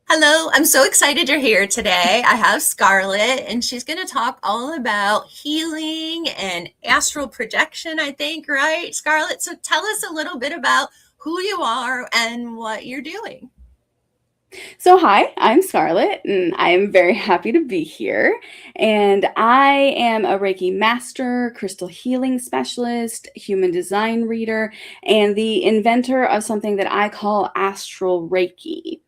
Hello, I'm so excited you're here today. I have Scarlett, and she's going to talk all about healing and astral projection, I think, right, Scarlett? So tell us a little bit about who you are and what you're doing. So, hi, I'm Scarlett, and I am very happy to be here. And I am a Reiki master, crystal healing specialist, human design reader, and the inventor of something that I call Astral Reiki.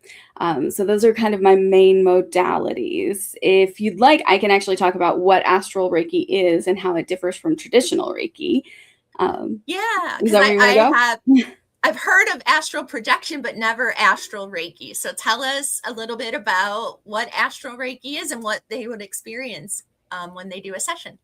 So, those are kind of my main modalities. If you'd like, I can actually talk about what Astral Reiki is and how it differs from traditional Reiki. Yeah, Is because that I, where you want I to have go? I've heard of astral projection, but never astral Reiki. So tell us a little bit about what astral Reiki is and what they would experience when they do a session.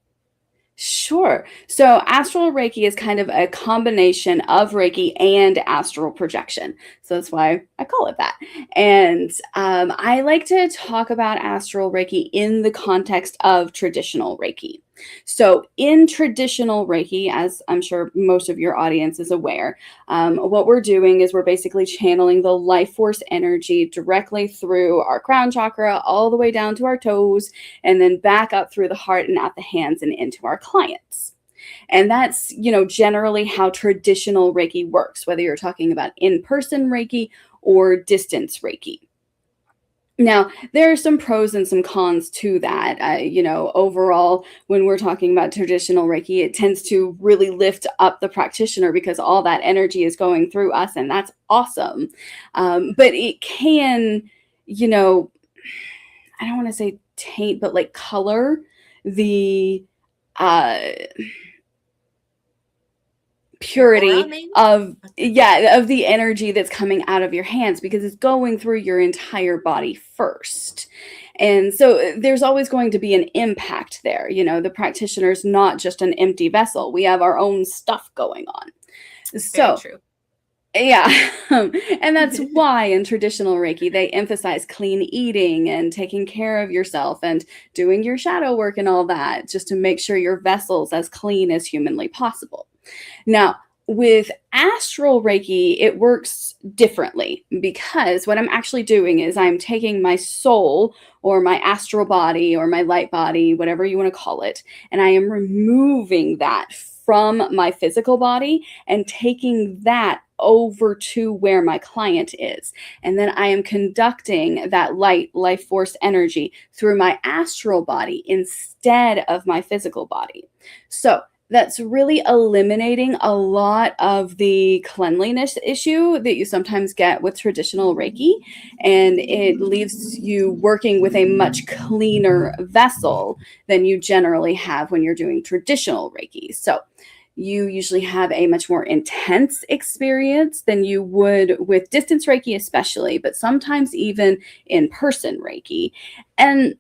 Sure. So astral Reiki is kind of a combination of Reiki and astral projection. So that's why I call it that. And I like to talk about astral Reiki in the context of traditional Reiki. So, in traditional Reiki, as I'm sure most of your audience is aware, what we're doing is we're basically channeling the life force energy directly through our crown chakra, all the way down to our toes, and then back up through the heart and out the hands and into our clients. And that's, generally how traditional Reiki works, whether you're talking about in-person Reiki or distance Reiki. Now, there are some pros and some cons to that. Overall, when we're talking about traditional Reiki, it tends to really lift up the practitioner because all that energy is going through us, and that's awesome. But it can, I don't want to say taint, but like color the uh Your aura, purity maybe? of the energy that's coming out of your hands because it's going through your entire body first. And so there's always going to be an impact there. The practitioner's not just an empty vessel. We have our own stuff going on. Very So true. yeah. And that's why in traditional Reiki, they emphasize clean eating and taking care of yourself and doing your shadow work and all that, just to make sure your vessel's as clean as humanly possible. Now, with astral Reiki, it works differently because what I'm actually doing is I'm taking my soul or my astral body or my light body, whatever you want to call it, and I am removing that from my physical body and taking that over to where my client is. And then I am conducting that life force energy through my astral body instead of my physical body. So that's really eliminating a lot of the cleanliness issue that you sometimes get with traditional Reiki. And it leaves you working with a much cleaner vessel than you generally have when you're doing traditional Reiki. So you usually have a much more intense experience than you would with distance Reiki, especially, but sometimes even in person Reiki. And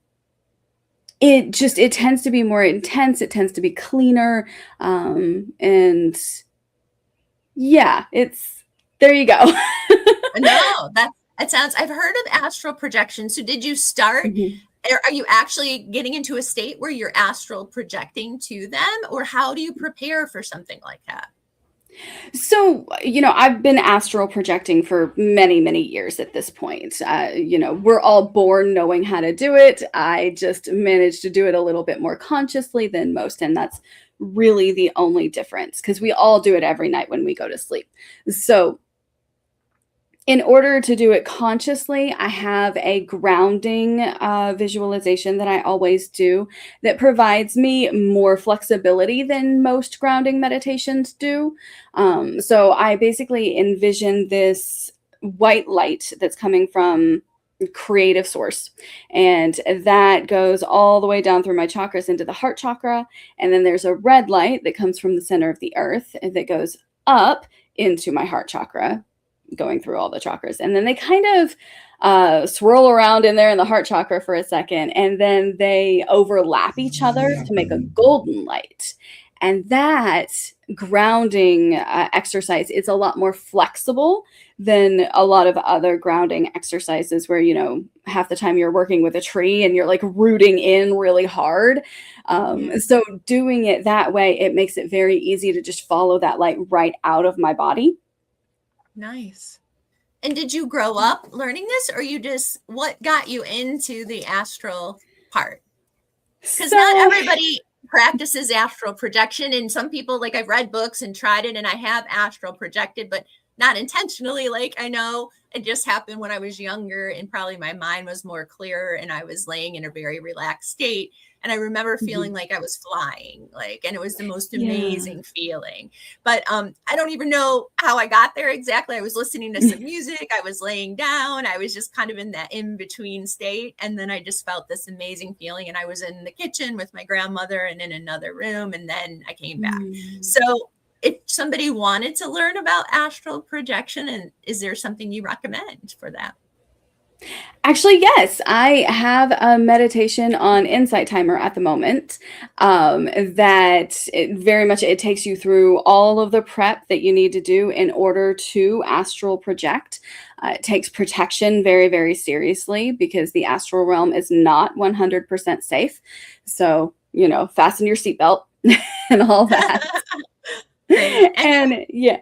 it tends to be more intense, it tends to be cleaner, and yeah, it's there you go. No, that sounds. I've heard of astral projection. So did you start? Mhm. Are you actually getting into a state where you're astral projecting to them, or how do you prepare for something like that? So, I've been astral projecting for many, many years at this point. We're all born knowing how to do it. I just managed to do it a little bit more consciously than most, and that's really the only difference because we all do it every night when we go to sleep. So, in order to do it consciously, I have a grounding visualization that I always do that provides me more flexibility than most grounding meditations do. So I basically envision this white light that's coming from creative source, and that goes all the way down through my chakras into the heart chakra, and then there's a red light that comes from the center of the earth that goes up into my heart chakra, going through all the chakras. And then they kind of swirl around in there in the heart chakra for a second, and then they overlap each other to make a golden light. And that grounding exercise is a lot more flexible than a lot of other grounding exercises where, half the time you're working with a tree and you're like rooting in really hard. So doing it that way, it makes it very easy to just follow that light right out of my body. Nice. And did you grow up learning this, or what got you into the astral part? Because not So everybody practices astral projection. And some people, like, I've read books and tried it, and I have astral projected, but not intentionally. Like, I know it just happened when I was younger, and probably my mind was more clear, and I was laying in a very relaxed state. And I remember mhm. feeling like I was flying, like, and it was the most Yeah. amazing feeling. But I don't even know how I got there exactly. I was listening to some music, I was laying down, I was just kind of in that in between state. And then I just felt this amazing feeling. And I was in the kitchen with my grandmother and in another room. And then I came back. Mm. So, if somebody wanted to learn about astral projection, and is there something you recommend for that? Actually, yes, I have a meditation on Insight Timer at the moment. That it very much it takes you through all of the prep that you need to do in order to astral project. It takes protection very, very seriously because the astral realm is not 100% safe. So, fasten your seatbelt and all that. Great. And And yeah.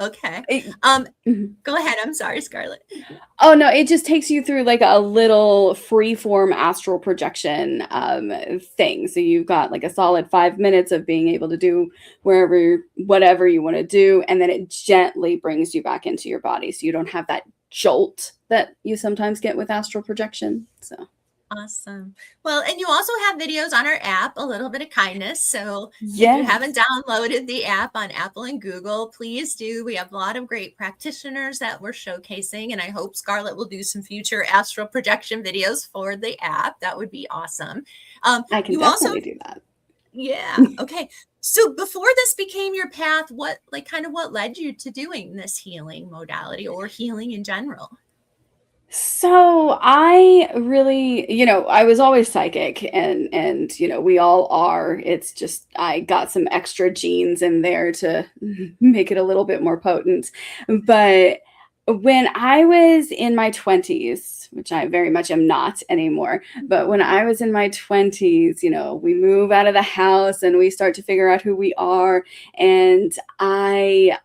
okay. it- Um, mhm. Go ahead. I'm sorry, Scarlett. Oh no, it just takes you through like a little free form astral projection thing. So you've got like a solid 5 minutes of being able to do whatever you want to do, and then it gently brings you back into your body, so you don't have that jolt that you sometimes get with astral projection. So Awesome. Well, and you also have videos on our app, A Little Bit of Kindness. So if you yes, haven't downloaded the app on Apple and Google, please do. We have a lot of great practitioners that we're showcasing, and I hope Scarlett will do some future astral projection videos for the app. That would be awesome. I can You also, definitely do that. yeah, okay. So before this became your path, what led you to doing this healing modality or healing in general? So I really, I was always psychic and we all are. It's just I got some extra genes in there to make it a little bit more potent. But when I was in my 20s, which I very much am not anymore, but when I was in my 20s, we move out of the house and we start to figure out who we are. And I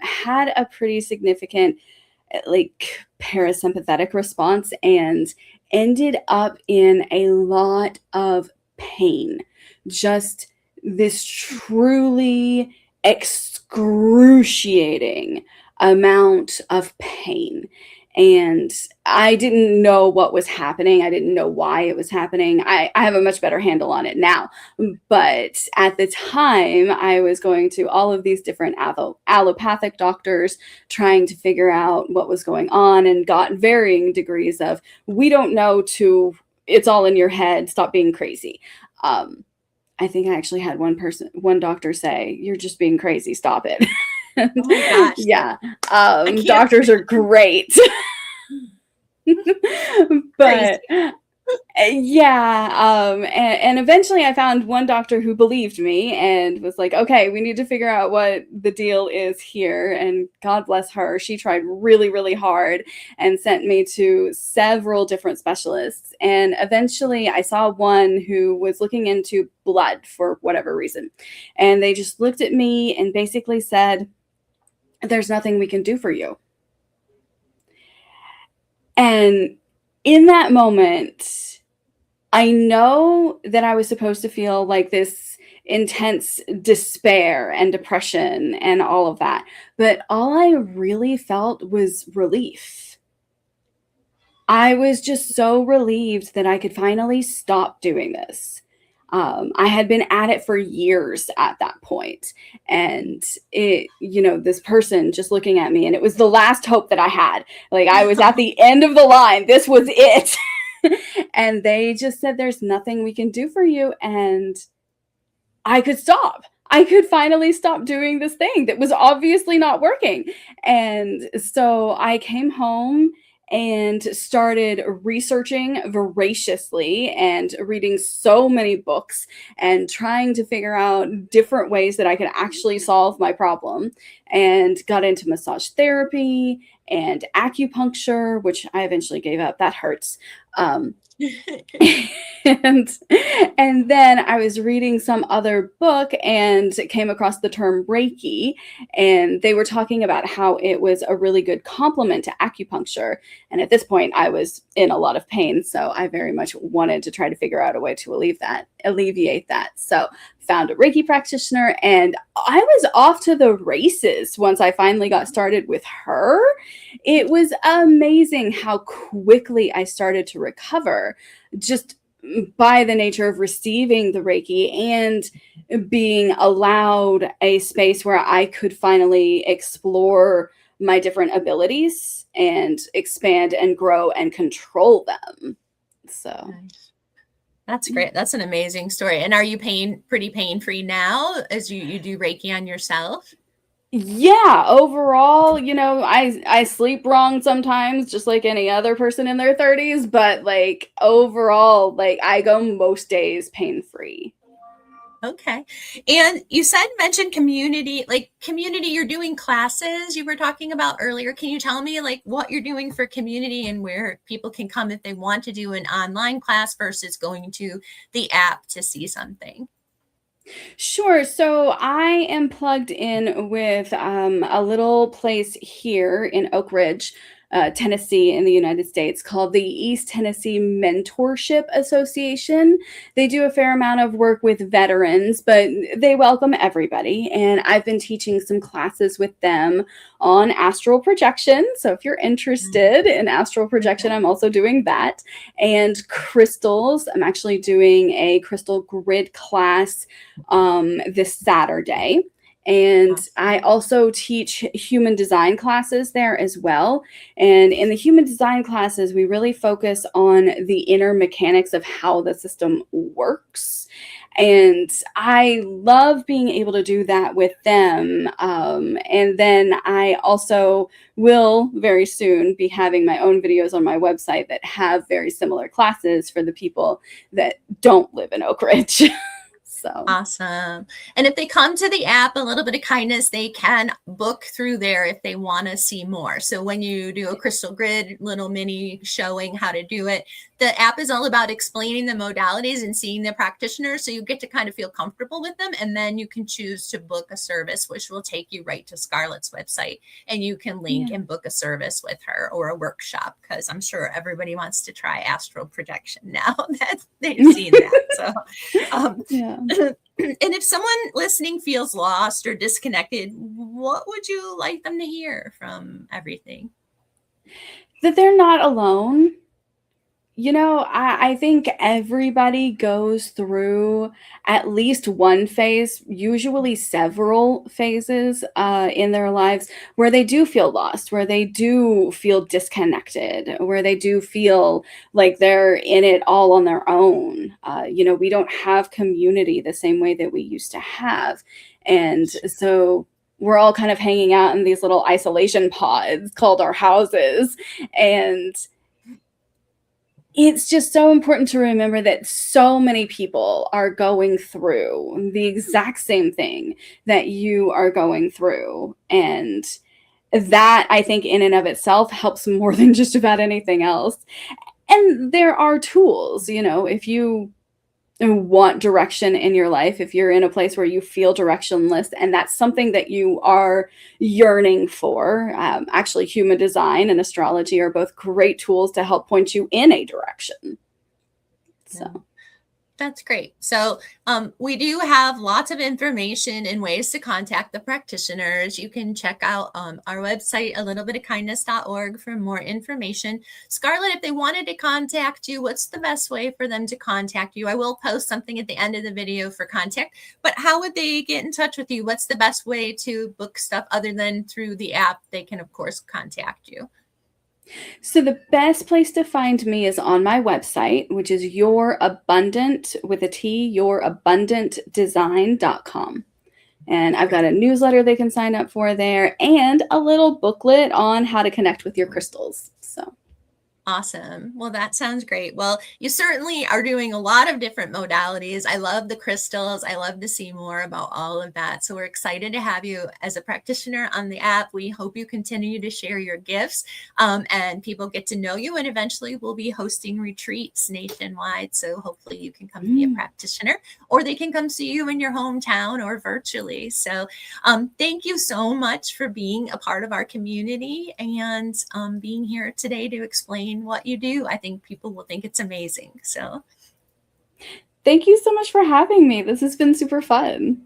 had a pretty significant like parasympathetic response and ended up in a lot of pain. Just this truly excruciating amount of pain. And I didn't know what was happening. I didn't know why it was happening. I have a much better handle on it now. But at the time, I was going to all of these different allopathic doctors trying to figure out what was going on and got varying degrees of, we don't know, to it's all in your head, stop being crazy. I think I actually had one doctor say, you're just being crazy, stop it. Oh my gosh. Yeah, I can't. doctors are great. Crazy. But yeah, and eventually I found one doctor who believed me and was like, okay, we need to figure out what the deal is here. And God bless her, she tried really, really hard and sent me to several different specialists. And eventually I saw one who was looking into blood for whatever reason. And they just looked at me and basically said, there's nothing we can do for you. And in that moment, I know that I was supposed to feel like this intense despair and depression and all of that, but all I really felt was relief. I was just so relieved that I could finally stop doing this. I had been at it for years at that point, and this person just looking at me, and it was the last hope that I had. Like, I was at the end of the line. This was it. And they just said, there's nothing we can do for you. And I could stop. I could finally stop doing this thing that was obviously not working. And so I came home and started researching voraciously and reading so many books and trying to figure out different ways that I could actually solve my problem. and got into massage therapy and acupuncture, which I eventually gave up. That hurts. Um, and and then I was reading some other book and came across the term Reiki, and they were talking about how it was a really good complement to acupuncture. And at this point, I was in a lot of pain, so I very much wanted to try to figure out a way to alleviate that. So found a Reiki practitioner, and I was off to the races once I finally got started with her. It was amazing how quickly I started to recover just by the nature of receiving the Reiki and being allowed a space where I could finally explore my different abilities and expand and grow and control them. So That's great. That's an amazing story. And are you pretty pain free now as you do Reiki on yourself? yeah, overall, I sleep wrong sometimes, just like any other person in their 30s, but like overall, like I go most days pain free. Okay. And you mentioned community, like community, you're doing classes you were talking about earlier. Can you tell me like what you're doing for community and where people can come if they want to do an online class versus going to the app to see something? Sure. So I am plugged in with a little place here in Oak Ridge, Tennessee, in the United States called the East Tennessee Mentorship Association. They do a fair amount of work with veterans, but they welcome everybody. And I've been teaching some classes with them on astral projection. So if you're interested in astral projection, I'm also doing that. And crystals, I'm actually doing a crystal grid class this Saturday. And I also teach human design classes there as well. And in the human design classes, we really focus on the inner mechanics of how the system works. And I love being able to do that with them. And then I also will very soon be having my own videos on my website that have very similar classes for the people that don't live in Oak Ridge. So Awesome. And if they come to the app, a little bit of kindness, they can book through there if they want to see more. So when you do a crystal grid little mini showing how to do it, the app is all about explaining the modalities and seeing the practitioner. So you get to kind of feel comfortable with them. And then you can choose to book a service, which will take you right to Scarlett's website. And you can link and book a service with her or a workshop, because I'm sure everybody wants to try astral projection now that they've seen that. So, yeah. and if someone listening feels lost or disconnected, what would you like them to hear from everything? That they're not alone. I think everybody goes through at least one phase, usually several phases in their lives where they do feel lost, where they do feel disconnected, where they do feel like they're in it all on their own. We don't have community the same way that we used to have. And so we're all kind of hanging out in these little isolation pods called our houses. And it's just so important to remember that so many people are going through the exact same thing that you are going through. And that, I think, in and of itself helps more than just about anything else. And there are tools, if you want direction in your life, if you're in a place where you feel directionless and that's something that you are yearning for, actually human design and astrology are both great tools to help point you in a direction. So That's great. So we do have lots of information and ways to contact the practitioners. You can check out our website, a little bit of kindness.org, for more information. Scarlett, if they wanted to contact you, what's the best way for them to contact you? I will post something at the end of the video for contact, but how would they get in touch with you? What's the best way to book stuff other than through the app? They can, of course, contact you. So the best place to find me is on my website, which is yourabundantdesign.com. And I've got a newsletter they can sign up for there and a little booklet on how to connect with your crystals. So Awesome. Well, that sounds great. Well, you certainly are doing a lot of different modalities. I love the crystals. I love to see more about all of that. So we're excited to have you as a practitioner on the app. We hope you continue to share your gifts, and people get to know you. And eventually we'll be hosting retreats nationwide. So hopefully you can come be a practitioner, or they can come see you in your hometown or virtually. So thank you so much for being a part of our community and being here today to explain what you do. I think people will think it's amazing. So, Thank you so much for having me. This has been super fun.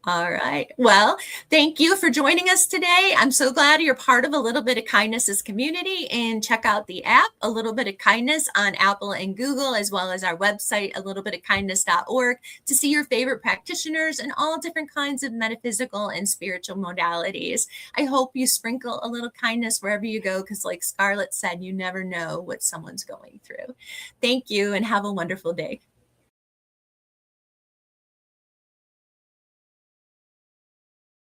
all right. Well, thank you for joining us today. I'm so glad you're part of A Little Bit of Kindness's community, and check out the app, A Little Bit of Kindness, on Apple and Google, as well as our website, a little bit of kindness.org, to see your favorite practitioners and all different kinds of metaphysical and spiritual modalities. I hope you sprinkle a little kindness wherever you go, because like Scarlett said, you never know what someone's going through. Thank you and have a wonderful day.